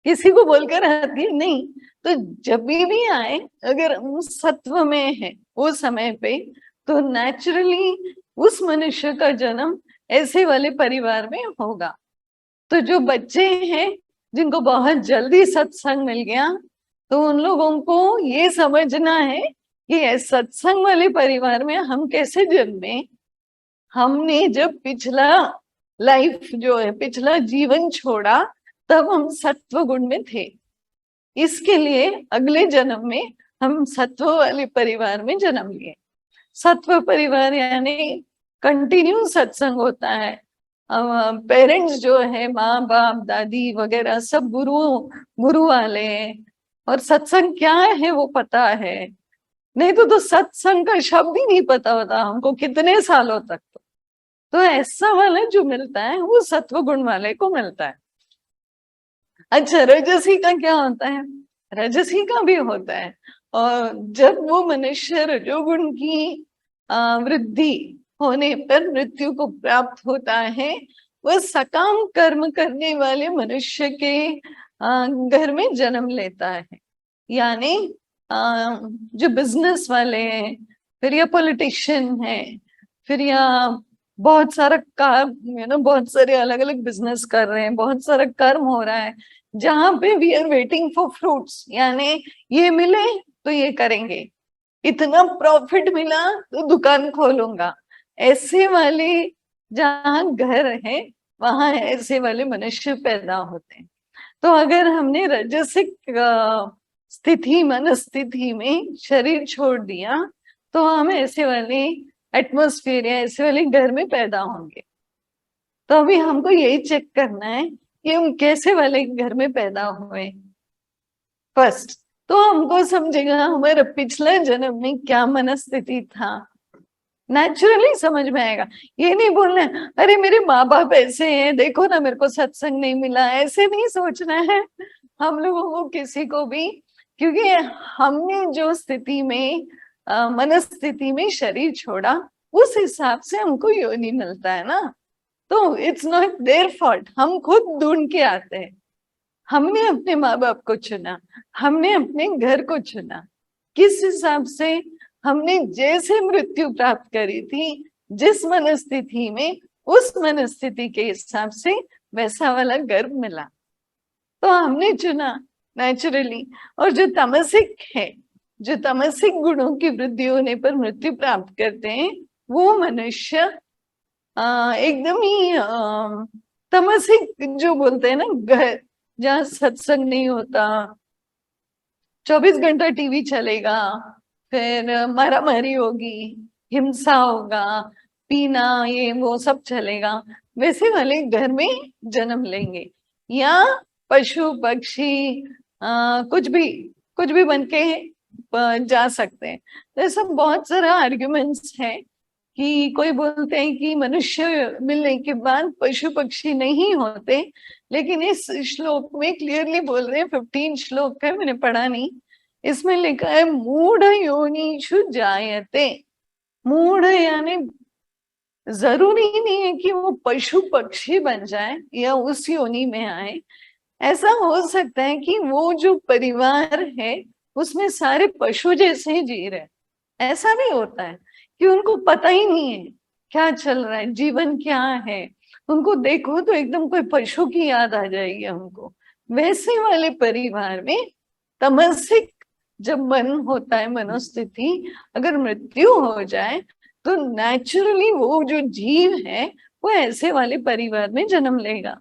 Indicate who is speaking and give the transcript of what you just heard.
Speaker 1: किसी को बोलकर आती है नहीं। तो जब भी आए, अगर हम सत्व में है वो समय पे, तो नेचुरली उस मनुष्य का जन्म ऐसे वाले परिवार में होगा। तो जो बच्चे हैं जिनको बहुत जल्दी सत्संग मिल गया, तो उन लोगों को ये समझना है कि सत्संग वाले परिवार में हम कैसे जन्मे। हमने जब पिछला लाइफ जो है, पिछला जीवन छोड़ा, तब हम सत्व गुण में थे। इसके लिए अगले जन्म में हम सत्व वाले परिवार में जन्म लिए। सत्व परिवार यानी कंटिन्यू सत्संग होता है। पेरेंट्स जो है, माँ बाप दादी वगैरह सब गुरु वाले हैं, और सत्संग क्या है वो पता है। नहीं तो सत्संग का शब्द ही नहीं पता होता हमको कितने सालों तक। तो ऐसा वाला जो मिलता है वो सत्व गुण वाले को मिलता है। अच्छा, रजसी का क्या होता है? रजसी का भी होता है। और जब वो मनुष्य रजोगुण की वृद्धि होने पर मृत्यु को प्राप्त होता है, वह सकाम कर्म करने वाले मनुष्य के घर में जन्म लेता है। यानी जो बिजनेस वाले हैं, फिर या पॉलिटिशियन है, फिर या बहुत सारा काम, बहुत सारे अलग अलग बिजनेस कर रहे हैं, बहुत सारा कर्म हो रहा है, जहां पे we are waiting for fruits, यानी ये मिले तो ये करेंगे, इतना प्रॉफिट मिला तो दुकान खोलूंगा। ऐसे वाले जहां घर है, वहां ऐसे वाले मनुष्य पैदा होते हैं। तो अगर हमने रजसिक स्थिति, मन स्थिति में शरीर छोड़ दिया, तो हम ऐसे वाले एटमॉस्फेयर या ऐसे वाले घर में पैदा होंगे। तो अभी हमको यही चेक करना है कि हम कैसे वाले घर में पैदा हुए फर्स्ट। तो हमको समझेगा हमारा पिछला जन्म में क्या मनस्थिति था, नेचुरली समझ में आएगा। ये नहीं बोलना है अरे मेरे माँ बाप ऐसे हैं, देखो ना मेरे को सत्संग नहीं मिला, ऐसे नहीं सोचना है हम लोगों को किसी को भी। क्योंकि हमने जो स्थिति में मनस्थिति में शरीर छोड़ा, उस हिसाब से हमको योनि मिलता है ना। तो इट्स नॉट देयर फॉल्ट, हम खुद ढूंढ के आते हैं। हमने अपने माँ बाप को चुना, हमने अपने घर को चुना। किस हिसाब से हमने जैसे मृत्यु प्राप्त करी थी, जिस मनस्थिति में, उस मनस्थिति के हिसाब से वैसा वाला गर्भ मिला, तो हमने चुना नेचुरली। और जो तमसिक है, जो तमसिक गुणों की वृद्धि होने पर मृत्यु प्राप्त करते हैं, वो मनुष्य एकदम ही तमसिक जो बोलते हैं ना, घर जहाँ सत्संग नहीं होता, 24 घंटा टीवी चलेगा, फिर मारामारी होगी, हिंसा होगा, पीना ये वो सब चलेगा, वैसे वाले घर में जन्म लेंगे। या पशु पक्षी कुछ भी बन के जा सकते हैं। तो ऐसा बहुत सारा आर्ग्यूमेंट्स है कि कोई बोलते हैं कि मनुष्य मिलने के बाद पशु पक्षी नहीं होते, लेकिन इस श्लोक में क्लियरली बोल रहे हैं, 15 श्लोक है, मैंने पढ़ा नहीं, इसमें लिखा है मूढ़ योनिषु जायते। मूढ़ यानी जरूरी नहीं है कि वो पशु पक्षी बन जाए या उस योनि में आए। ऐसा हो सकता है कि वो जो परिवार है उसमें सारे पशु जैसे ही जी रहे। ऐसा भी होता है कि उनको पता ही नहीं है क्या चल रहा है, जीवन क्या है। उनको देखो तो एकदम कोई पशु की याद आ जाएगी हमको। वैसे वाले परिवार में तमसिक जब मन होता है, मनोस्थिति, अगर मृत्यु हो जाए तो नेचुरली वो जो जीव है वो ऐसे वाले परिवार में जन्म लेगा।